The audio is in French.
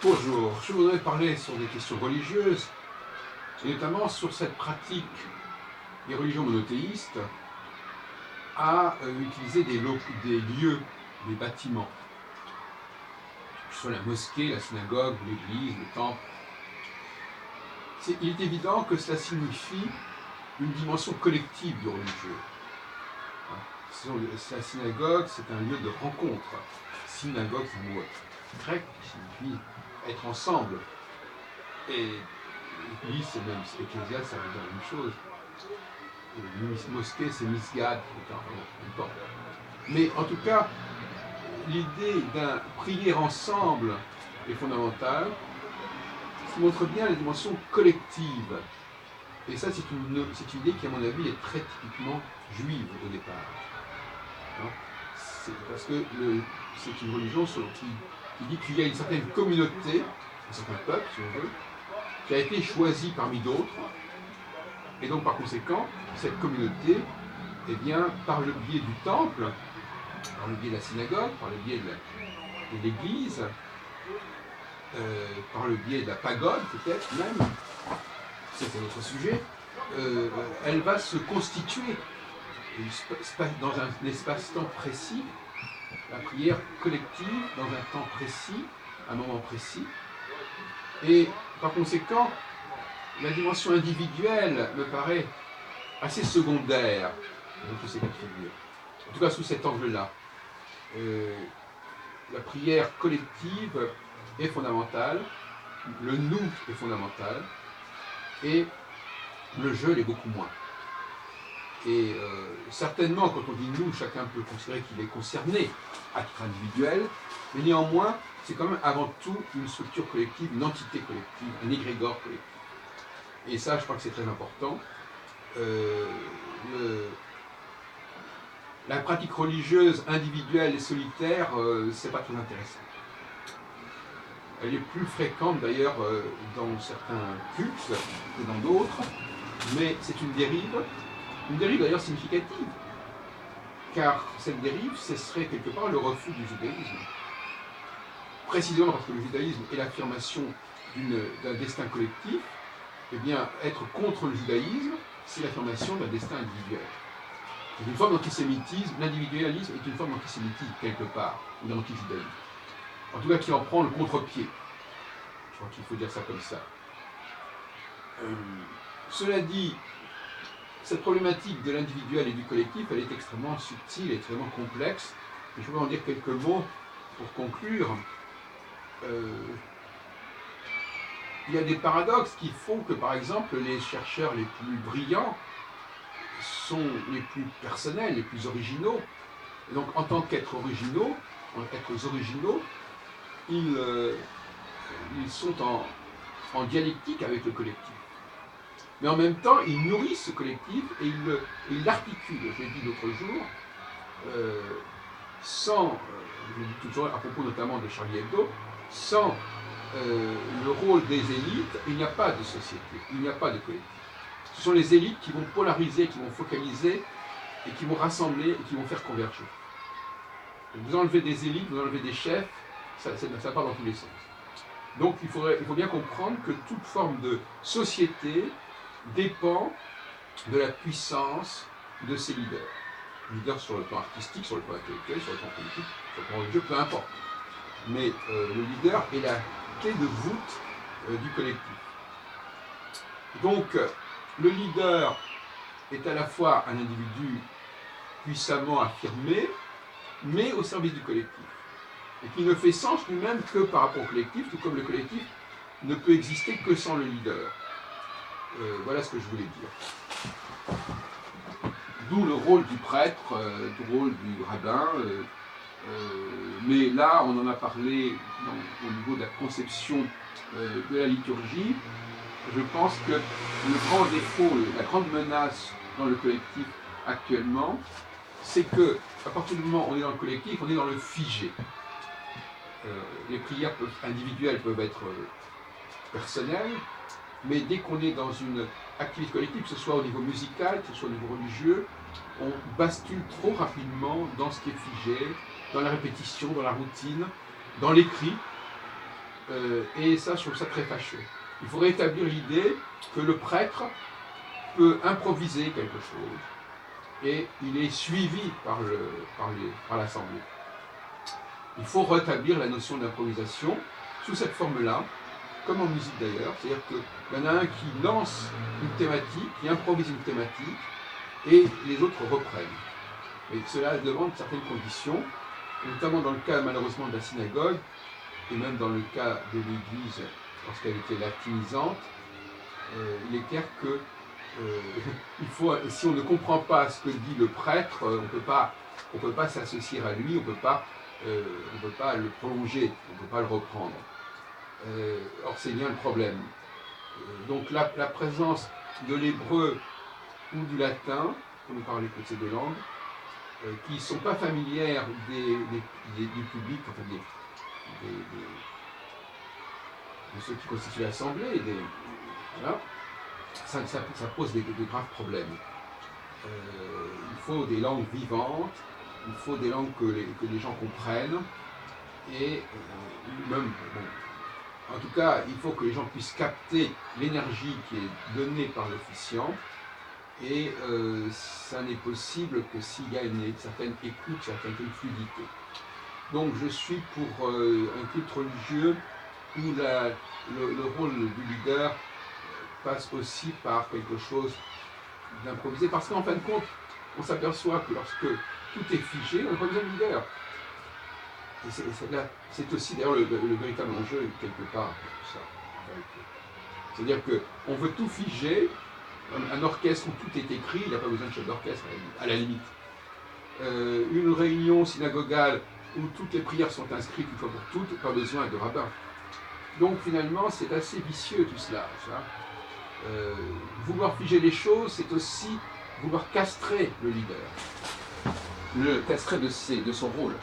Bonjour, je voudrais parler sur des questions religieuses, et notamment sur cette pratique des religions monothéistes à utiliser des lieux, des bâtiments, que ce soit la mosquée, la synagogue, l'église, le temple. Il est évident que cela signifie une dimension collective du religieux. La synagogue, c'est un lieu de rencontre. Synagogue, c'est un mot grec qui signifie être ensemble. Et l'église, c'est même ecclésial, ça veut dire la même chose. Mosquée, c'est misgad, mais en tout cas, l'idée d'un prier ensemble est fondamentale, ce qui montre bien la dimension collective. Et ça, c'est une idée qui, à mon avis, est très typiquement juive au départ. C'est parce que c'est une religion qui dit qu'il y a une certaine communauté, un certain peuple, si on veut, qui a été choisi parmi d'autres. Et donc, par conséquent, cette communauté, eh bien, par le biais du temple, par le biais de la synagogue, par le biais de l'église, par le biais de la pagode, peut-être même, c'est un autre sujet, elle va se constituer dans un espace-temps précis, la prière collective, dans un temps précis, un moment précis. Et par conséquent, la dimension individuelle me paraît assez secondaire dans tous ces cas de figure. En tout cas, sous cet angle-là. La prière collective est fondamentale, le nous est fondamental, et le je l'est beaucoup moins. Et certainement, quand on dit nous, chacun peut considérer qu'il est concerné à titre individuel, mais néanmoins, c'est quand même avant tout une structure collective, une entité collective, un égrégore collectif. Et ça, je crois que c'est très important. La pratique religieuse individuelle et solitaire, c'est pas très intéressant. Elle est plus fréquente d'ailleurs dans certains cultes que dans d'autres, mais c'est une dérive d'ailleurs significative, car cette dérive, ce serait quelque part le refus du judaïsme. Précisément parce que le judaïsme est l'affirmation d'un destin collectif, eh bien, être contre le judaïsme, c'est l'affirmation d'un destin individuel. C'est une forme d'antisémitisme, l'individualisme est une forme d'antisémitisme quelque part, ou d'antijudaïsme. En tout cas, qui en prend le contre-pied. Je crois qu'il faut dire ça comme ça. Cela dit, cette problématique de l'individuel et du collectif, elle est extrêmement subtile et extrêmement complexe. Et je voudrais en dire quelques mots pour conclure. Il y a des paradoxes qui font que, par exemple, les chercheurs les plus brillants sont les plus personnels, les plus originaux. Et donc, en tant qu'êtres originaux, ils sont en dialectique avec le collectif. Mais en même temps, ils nourrissent ce collectif et ils l'articulent. Je l'ai dit l'autre jour, je l'ai dit toujours à propos notamment de Charlie Hebdo, sans le rôle des élites, il n'y a pas de société, il n'y a pas de collectif. Ce sont les élites qui vont polariser, qui vont focaliser, et qui vont rassembler, et qui vont faire converger. Vous enlevez des élites, vous enlevez des chefs, ça part dans tous les sens. Donc il faut bien comprendre que toute forme de société dépend de la puissance de ses leaders. Leaders sur le plan artistique, sur le plan intellectuel, sur le plan politique, sur le plan religieux, peu importe. Mais le leader est la clé de voûte du collectif. Donc, le leader est à la fois un individu puissamment affirmé, mais au service du collectif. Et qui ne fait sens lui-même que par rapport au collectif, tout comme le collectif ne peut exister que sans le leader. Voilà ce que je voulais dire. D'où le rôle du prêtre, le rôle du rabbin. Mais là, on en a parlé au niveau de la conception de la liturgie. Je pense que le grand défaut, la grande menace dans le collectif actuellement, c'est que à partir du moment où on est dans le collectif, on est dans le figé. Les prières individuelles peuvent être personnelles, mais dès qu'on est dans une activité collective, que ce soit au niveau musical, que ce soit au niveau religieux, on bascule trop rapidement dans ce qui est figé, dans la répétition, dans la routine, dans l'écrit. Et ça, je trouve ça très fâcheux. Il faut rétablir l'idée que le prêtre peut improviser quelque chose et il est suivi par l'assemblée. Il faut rétablir la notion d'improvisation sous cette forme-là, comme en musique d'ailleurs, c'est-à-dire qu'il y en a un qui lance une thématique, qui improvise une thématique, et les autres reprennent. Et cela demande certaines conditions, notamment dans le cas malheureusement de la synagogue, et même dans le cas de l'Église, lorsqu'elle était latinisante, il est clair que si on ne comprend pas ce que dit le prêtre, on ne peut pas s'associer à lui, on ne peut pas le prolonger, on ne peut pas le reprendre. Or, c'est bien le problème. Donc, la présence de l'hébreu ou du latin, pour ne parler que de ces deux langues, qui ne sont pas familières du public, enfin de ceux qui constituent l'Assemblée, voilà, ça pose de graves problèmes. Il faut des langues vivantes, il faut des langues que les gens comprennent, et même, en tout cas, il faut que les gens puissent capter l'énergie qui est donnée par l'officiant, et ça n'est possible que s'il y a une certaine écoute, une certaine fluidité. Donc je suis pour un culte religieux où le rôle du leader passe aussi par quelque chose d'improvisé, parce qu'en fin de compte, on s'aperçoit que lorsque tout est figé, on n'a pas besoin de leader. Et c'est aussi d'ailleurs le véritable enjeu, quelque part, tout ça. C'est-à-dire qu'on veut tout figer, un orchestre où tout est écrit, il n'a pas besoin de chef d'orchestre, à la limite. Une réunion synagogale où toutes les prières sont inscrites une fois pour toutes, pas besoin de rabbin. Donc finalement, c'est assez vicieux tout cela. Vouloir figer les choses, c'est aussi vouloir castrer le leader, le castrer de son rôle.